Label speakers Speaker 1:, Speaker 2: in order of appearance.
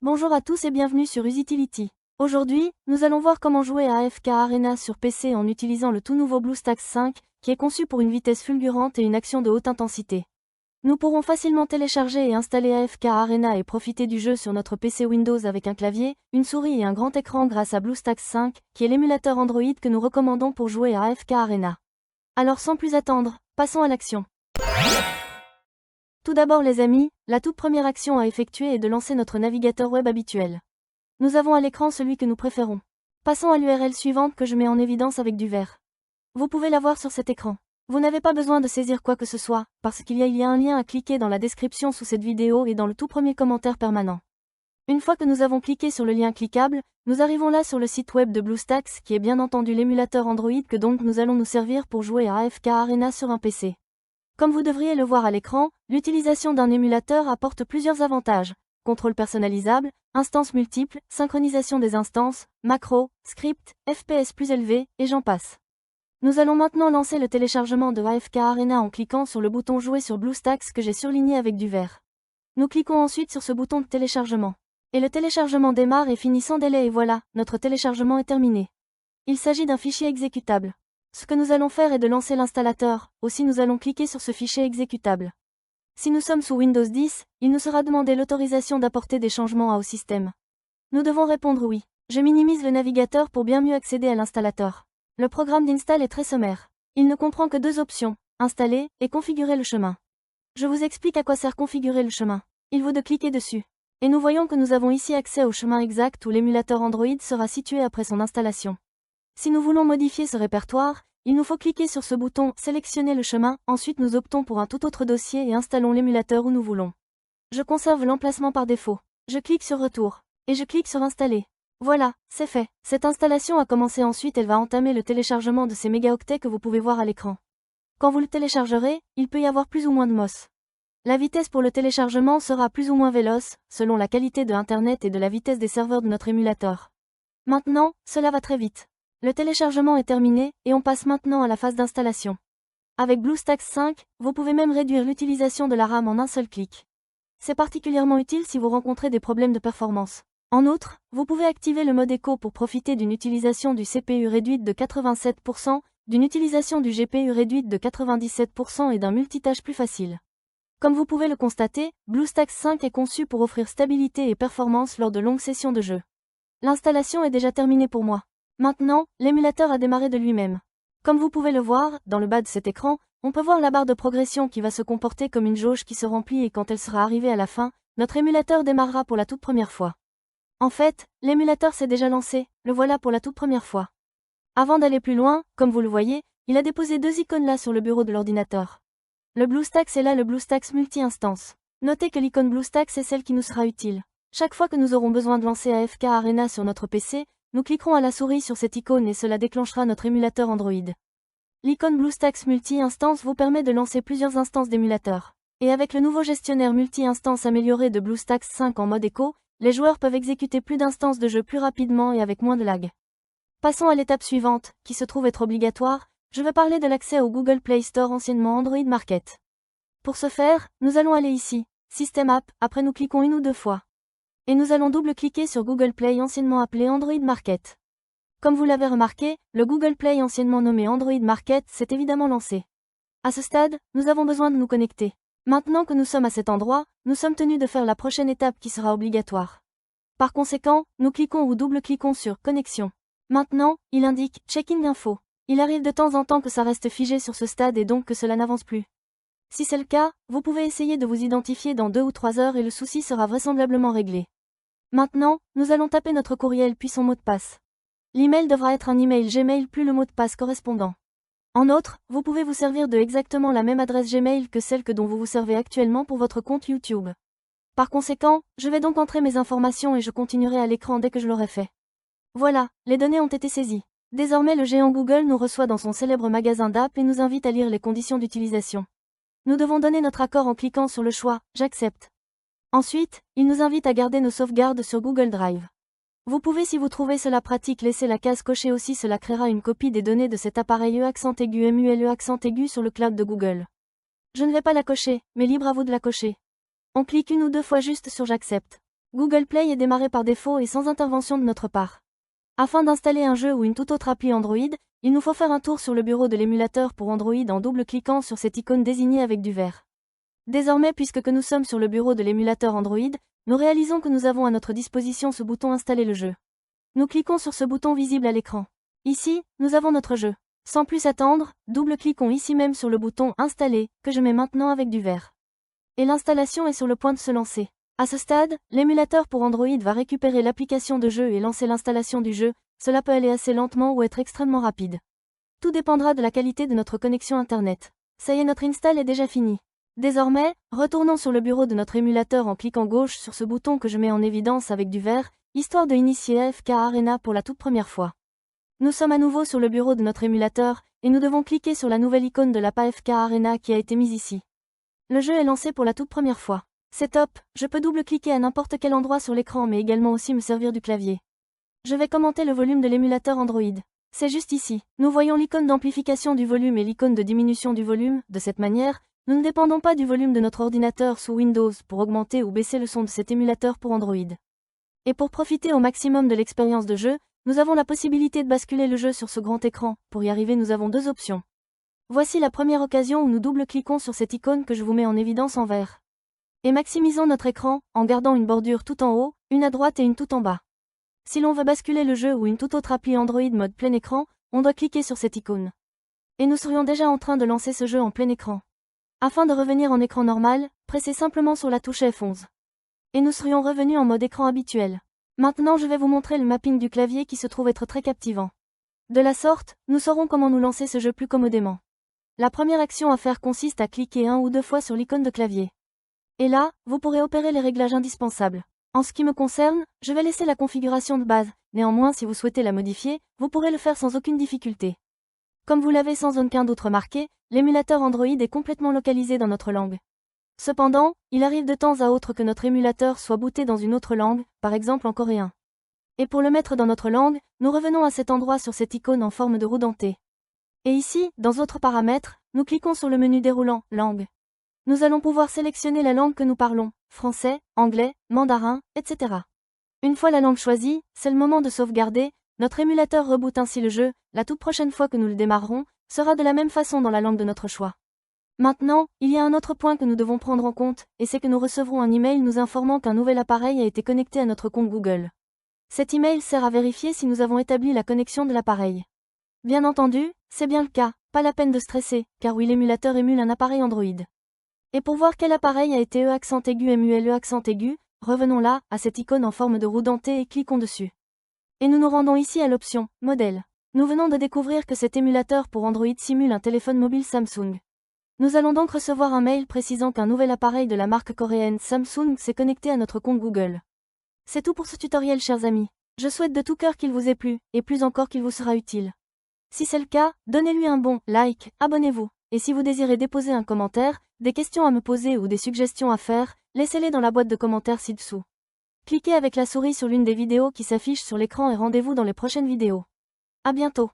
Speaker 1: Bonjour à tous et bienvenue sur Usitility. Aujourd'hui, nous allons voir comment jouer à AFK Arena sur PC en utilisant le tout nouveau BlueStacks 5, qui est conçu pour une vitesse fulgurante et une action de haute intensité. Nous pourrons facilement télécharger et installer AFK Arena et profiter du jeu sur notre PC Windows avec un clavier, une souris et un grand écran grâce à BlueStacks 5, qui est l'émulateur Android que nous recommandons pour jouer à AFK Arena. Alors sans plus attendre, passons à l'action. Tout d'abord les amis, la toute première action à effectuer est de lancer notre navigateur web habituel. Nous avons à l'écran celui que nous préférons. Passons à l'URL suivante que je mets en évidence avec du vert. Vous pouvez la voir sur cet écran. Vous n'avez pas besoin de saisir quoi que ce soit, parce qu'il y a un lien à cliquer dans la description sous cette vidéo et dans le tout premier commentaire permanent. Une fois que nous avons cliqué sur le lien cliquable, nous arrivons là sur le site web de BlueStacks qui est bien entendu l'émulateur Android que donc nous allons nous servir pour jouer à AFK Arena sur un PC. Comme vous devriez le voir à l'écran, l'utilisation d'un émulateur apporte plusieurs avantages. Contrôle personnalisable, instances multiples, synchronisation des instances, macros, scripts, FPS plus élevés, et j'en passe. Nous allons maintenant lancer le téléchargement de AFK Arena en cliquant sur le bouton Jouer sur BlueStacks que j'ai surligné avec du vert. Nous cliquons ensuite sur ce bouton de téléchargement. Et le téléchargement démarre et finit sans délai et voilà, notre téléchargement est terminé. Il s'agit d'un fichier exécutable. Ce que nous allons faire est de lancer l'installateur, aussi nous allons cliquer sur ce fichier exécutable. Si nous sommes sous Windows 10, il nous sera demandé l'autorisation d'apporter des changements au système. Nous devons répondre oui. Je minimise le navigateur pour bien mieux accéder à l'installateur. Le programme d'install est très sommaire. Il ne comprend que deux options, installer et configurer le chemin. Je vous explique à quoi sert configurer le chemin. Il vaut de cliquer dessus. Et nous voyons que nous avons ici accès au chemin exact où l'émulateur Android sera situé après son installation. Si nous voulons modifier ce répertoire, il nous faut cliquer sur ce bouton « Sélectionner le chemin », ensuite nous optons pour un tout autre dossier et installons l'émulateur où nous voulons. Je conserve l'emplacement par défaut. Je clique sur « Retour » et je clique sur « Installer ». Voilà, c'est fait. Cette installation a commencé ensuite elle va entamer le téléchargement de ces mégaoctets que vous pouvez voir à l'écran. Quand vous le téléchargerez, il peut y avoir plus ou moins de MOS. La vitesse pour le téléchargement sera plus ou moins véloce, selon la qualité de Internet et de la vitesse des serveurs de notre émulateur. Maintenant, cela va très vite. Le téléchargement est terminé, et on passe maintenant à la phase d'installation. Avec BlueStacks 5, vous pouvez même réduire l'utilisation de la RAM en un seul clic. C'est particulièrement utile si vous rencontrez des problèmes de performance. En outre, vous pouvez activer le mode écho pour profiter d'une utilisation du CPU réduite de 87%, d'une utilisation du GPU réduite de 97% et d'un multitâche plus facile. Comme vous pouvez le constater, BlueStacks 5 est conçu pour offrir stabilité et performance lors de longues sessions de jeu. L'installation est déjà terminée pour moi. Maintenant, l'émulateur a démarré de lui-même. Comme vous pouvez le voir, dans le bas de cet écran, on peut voir la barre de progression qui va se comporter comme une jauge qui se remplit et quand elle sera arrivée à la fin, notre émulateur démarrera pour la toute première fois. En fait, l'émulateur s'est déjà lancé, le voilà pour la toute première fois. Avant d'aller plus loin, comme vous le voyez, il a déposé deux icônes là sur le bureau de l'ordinateur. Le BlueStacks est là le BlueStacks multi-instance. Notez que l'icône BlueStacks est celle qui nous sera utile. Chaque fois que nous aurons besoin de lancer AFK Arena sur notre PC, nous cliquerons à la souris sur cette icône et cela déclenchera notre émulateur Android. L'icône BlueStacks multi-instance vous permet de lancer plusieurs instances d'émulateur. Et avec le nouveau gestionnaire multi-instance amélioré de BlueStacks 5 en mode écho, les joueurs peuvent exécuter plus d'instances de jeu plus rapidement et avec moins de lag. Passons à l'étape suivante, qui se trouve être obligatoire, je vais parler de l'accès au Google Play Store anciennement Android Market. Pour ce faire, nous allons aller ici, System App, après nous cliquons une ou deux fois. Et nous allons double-cliquer sur Google Play anciennement appelé Android Market. Comme vous l'avez remarqué, le Google Play anciennement nommé Android Market s'est évidemment lancé. À ce stade, nous avons besoin de nous connecter. Maintenant que nous sommes à cet endroit, nous sommes tenus de faire la prochaine étape qui sera obligatoire. Par conséquent, nous cliquons ou double-cliquons sur Connexion. Maintenant, il indique Checking Info. Il arrive de temps en temps que ça reste figé sur ce stade et donc que cela n'avance plus. Si c'est le cas, vous pouvez essayer de vous identifier dans 2 ou 3 heures et le souci sera vraisemblablement réglé. Maintenant, nous allons taper notre courriel puis son mot de passe. L'email devra être un email Gmail plus le mot de passe correspondant. En outre, vous pouvez vous servir de exactement la même adresse Gmail que celle dont vous vous servez actuellement pour votre compte YouTube. Par conséquent, je vais donc entrer mes informations et je continuerai à l'écran dès que je l'aurai fait. Voilà, les données ont été saisies. Désormais le géant Google nous reçoit dans son célèbre magasin d'app et nous invite à lire les conditions d'utilisation. Nous devons donner notre accord en cliquant sur le choix « J'accepte ». Ensuite, il nous invite à garder nos sauvegardes sur Google Drive. Vous pouvez si vous trouvez cela pratique laisser la case cochée aussi cela créera une copie des données de cet appareil MULE sur le cloud de Google. Je ne vais pas la cocher, mais libre à vous de la cocher. On clique une ou deux fois juste sur J'accepte. Google Play est démarré par défaut et sans intervention de notre part. Afin d'installer un jeu ou une toute autre appli Android, il nous faut faire un tour sur le bureau de l'émulateur pour Android en double-cliquant sur cette icône désignée avec du vert. Désormais, puisque nous sommes sur le bureau de l'émulateur Android, nous réalisons que nous avons à notre disposition ce bouton Installer le jeu. Nous cliquons sur ce bouton visible à l'écran. Ici, nous avons notre jeu. Sans plus attendre, double-cliquons ici même sur le bouton Installer, que je mets maintenant avec du vert. Et l'installation est sur le point de se lancer. À ce stade, l'émulateur pour Android va récupérer l'application de jeu et lancer l'installation du jeu. Cela peut aller assez lentement ou être extrêmement rapide. Tout dépendra de la qualité de notre connexion Internet. Ça y est, notre install est déjà fini. Désormais, retournons sur le bureau de notre émulateur en cliquant gauche sur ce bouton que je mets en évidence avec du vert, histoire de initier AFK Arena pour la toute première fois. Nous sommes à nouveau sur le bureau de notre émulateur, et nous devons cliquer sur la nouvelle icône de l'app AFK Arena qui a été mise ici. Le jeu est lancé pour la toute première fois. C'est top, je peux double-cliquer à n'importe quel endroit sur l'écran mais également aussi me servir du clavier. Je vais commenter le volume de l'émulateur Android. C'est juste ici. Nous voyons l'icône d'amplification du volume et l'icône de diminution du volume. De cette manière, nous ne dépendons pas du volume de notre ordinateur sous Windows pour augmenter ou baisser le son de cet émulateur pour Android. Et pour profiter au maximum de l'expérience de jeu, nous avons la possibilité de basculer le jeu sur ce grand écran. Pour y arriver, nous avons deux options. Voici la première occasion où nous double-cliquons sur cette icône que je vous mets en évidence en vert. Et maximisons notre écran, en gardant une bordure tout en haut, une à droite et une tout en bas. Si l'on veut basculer le jeu ou une toute autre appli Android mode plein écran, on doit cliquer sur cette icône. Et nous serions déjà en train de lancer ce jeu en plein écran. Afin de revenir en écran normal, pressez simplement sur la touche F11. Et nous serions revenus en mode écran habituel. Maintenant je vais vous montrer le mapping du clavier qui se trouve être très captivant. De la sorte, nous saurons comment nous lancer ce jeu plus commodément. La première action à faire consiste à cliquer un ou deux fois sur l'icône de clavier. Et là, vous pourrez opérer les réglages indispensables. En ce qui me concerne, je vais laisser la configuration de base, néanmoins si vous souhaitez la modifier, vous pourrez le faire sans aucune difficulté. Comme vous l'avez sans aucun doute remarqué, l'émulateur Android est complètement localisé dans notre langue. Cependant, il arrive de temps à autre que notre émulateur soit booté dans une autre langue, par exemple en coréen. Et pour le mettre dans notre langue, nous revenons à cet endroit sur cette icône en forme de roue dentée. Et ici, dans Autres paramètres, nous cliquons sur le menu déroulant, Langue. Nous allons pouvoir sélectionner la langue que nous parlons, français, anglais, mandarin, etc. Une fois la langue choisie, c'est le moment de sauvegarder, notre émulateur reboot ainsi le jeu, la toute prochaine fois que nous le démarrerons, sera de la même façon dans la langue de notre choix. Maintenant, il y a un autre point que nous devons prendre en compte, et c'est que nous recevrons un email nous informant qu'un nouvel appareil a été connecté à notre compte Google. Cet email sert à vérifier si nous avons établi la connexion de l'appareil. Bien entendu, c'est bien le cas, pas la peine de stresser, car oui l'émulateur émule un appareil Android. Et pour voir quel appareil a été MULE, revenons là, à cette icône en forme de roue dentée et cliquons dessus. Et nous nous rendons ici à l'option « Modèle ». Nous venons de découvrir que cet émulateur pour Android simule un téléphone mobile Samsung. Nous allons donc recevoir un mail précisant qu'un nouvel appareil de la marque coréenne Samsung s'est connecté à notre compte Google. C'est tout pour ce tutoriel chers amis. Je souhaite de tout cœur qu'il vous ait plu, et plus encore qu'il vous sera utile. Si c'est le cas, donnez-lui un bon like, abonnez-vous. Et si vous désirez déposer un commentaire, des questions à me poser ou des suggestions à faire, laissez-les dans la boîte de commentaires ci-dessous. Cliquez avec la souris sur l'une des vidéos qui s'affichent sur l'écran et rendez-vous dans les prochaines vidéos. À bientôt.